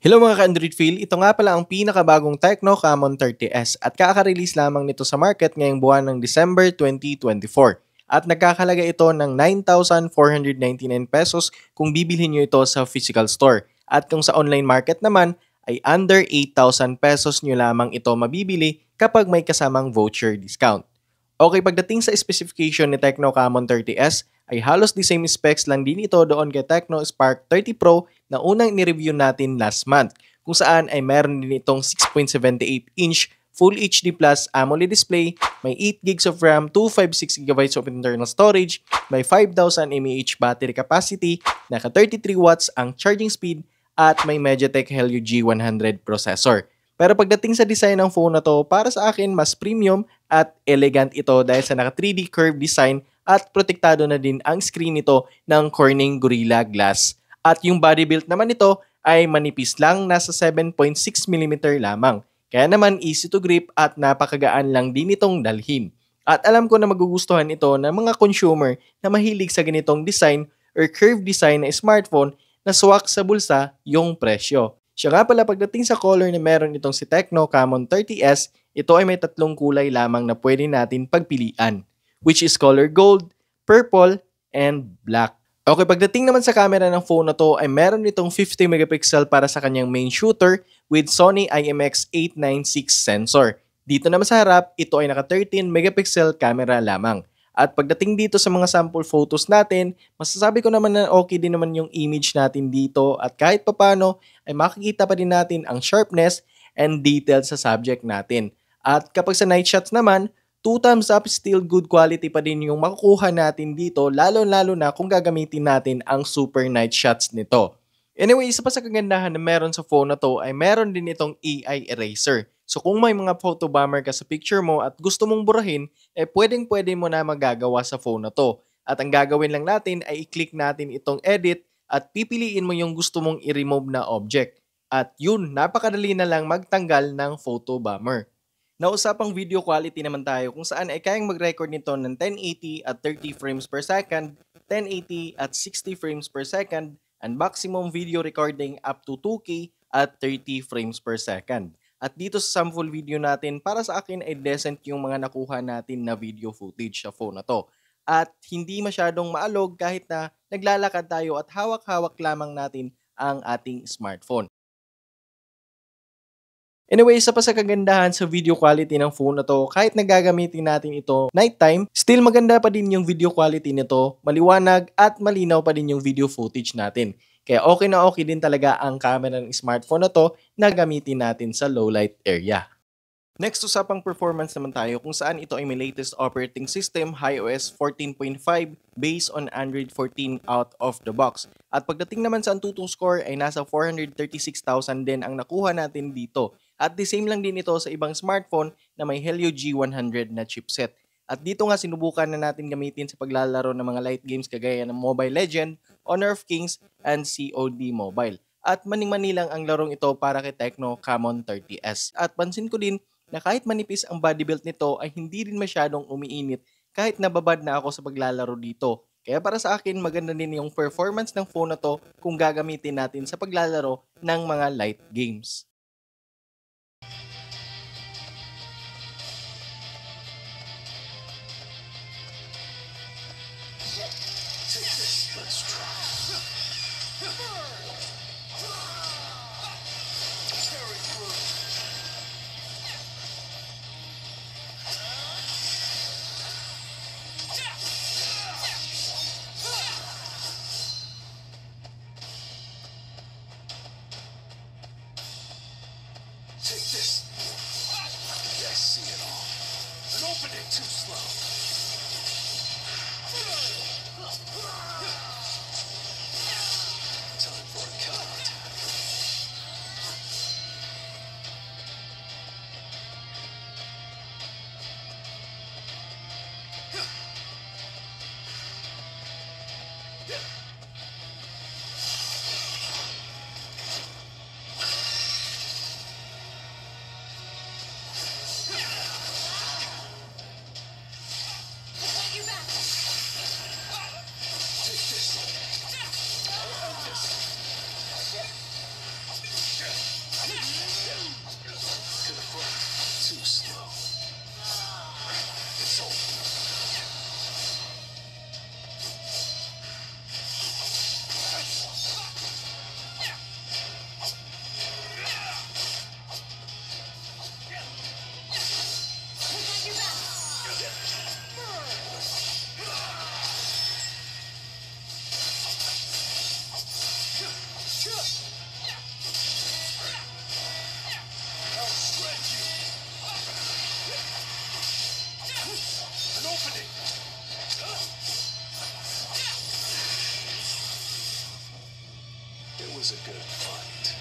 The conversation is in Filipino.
Hello mga ka-Android Phil, ito nga pala ang pinakabagong Tecno Camon 30S at kaka-release lamang nito sa market ngayong buwan ng December 2024. At nagkakalaga ito ng 9,499 pesos kung bibilhin nyo ito sa physical store. At kung sa online market naman ay under 8,000 pesos nyo lamang ito mabibili kapag may kasamang voucher discount. Okay, pagdating sa specification ni Tecno Camon 30S, ay halos the same specs lang din ito doon kay Tecno Spark 30 Pro na unang ni-review natin last month, kung saan ay meron din itong 6.78-inch Full HD Plus AMOLED display, may 8 gigs of RAM, 256 GB of internal storage, may 5,000 mAh battery capacity, naka 33 watts ang charging speed, at may MediaTek Helio G100 processor. Pero pagdating sa design ng phone na to, para sa akin mas premium at elegant ito dahil sa naka 3D curved design at protektado na din ang screen nito ng Corning Gorilla Glass. At yung body build naman nito ay manipis lang, nasa 7.6mm lamang. Kaya naman easy to grip at napakagaan lang din itong dalhin. At alam ko na magugustuhan ito ng mga consumer na mahilig sa ganitong design or curved design na smartphone na swak sa bulsa yung presyo. Siya nga pala, pagdating sa color na meron itong si Tecno Camon 30S, ito ay may tatlong kulay lamang na pwede natin pagpilian, which is color gold, purple, and black. Okay, pagdating naman sa camera ng phone na to ay meron itong 50 megapixel para sa kanyang main shooter with Sony IMX896 sensor. Dito naman sa harap, ito ay naka 13 megapixel camera lamang. At pagdating dito sa mga sample photos natin, masasabi ko naman na okay din naman yung image natin dito at kahit papano ay makikita pa din natin ang sharpness and detail sa subject natin. At kapag sa night shots naman, 2 thumbs up, still good quality pa din yung makukuha natin dito, lalo-lalo na kung gagamitin natin ang super night shots nito. Anyway, isa pa sa kagandahan na meron sa phone na to ay meron din itong AI eraser. So kung may mga photo bomber ka sa picture mo at gusto mong burahin, pwedeng-pwede mo na magagawa sa phone na to. At ang gagawin lang natin ay i-click natin itong edit at pipiliin mo yung gusto mong i-remove na object. At yun, napakadali na lang magtanggal ng photo bomber. Nausapang video quality naman tayo kung saan ay kayang mag-record nito ng 1080 at 30 frames per second, 1080 at 60 frames per second, and maximum video recording up to 2K at 30 frames per second. At dito sa sample video natin, para sa akin ay decent yung mga nakuha natin na video footage sa phone na to. At hindi masyadong maalog kahit na naglalakad tayo at hawak-hawak lamang natin ang ating smartphone. Anyway, isa pa sa kagandahan sa video quality ng phone na to, kahit nagagamitin natin ito nighttime, still maganda pa din yung video quality nito, maliwanag at malinaw pa din yung video footage natin. Kaya okay na okay din talaga ang camera ng smartphone na to na gamitin natin sa low light area. Next, usapang performance naman tayo kung saan ito ay may latest operating system, iOS 14.5 based on Android 14 out of the box. At pagdating naman sa Antutu score ay nasa 436,000 din ang nakuha natin dito. At the same lang din ito sa ibang smartphone na may Helio G100 na chipset. At dito nga sinubukan na natin gamitin sa paglalaro ng mga light games kagaya ng Mobile Legend, Honor of Kings, and COD Mobile. At maning-mani lang ang larong ito para kay Tecno Camon 30S. At pansin ko din na kahit manipis ang body build nito ay hindi rin masyadong umiinit kahit nababad na ako sa paglalaro dito. Kaya para sa akin, maganda din yung performance ng phone na to kung gagamitin natin sa paglalaro ng mga light games. Take this. I see it all. And open it too slow. Time for a counterattack. I'll shred you. An opening. It was a good fight.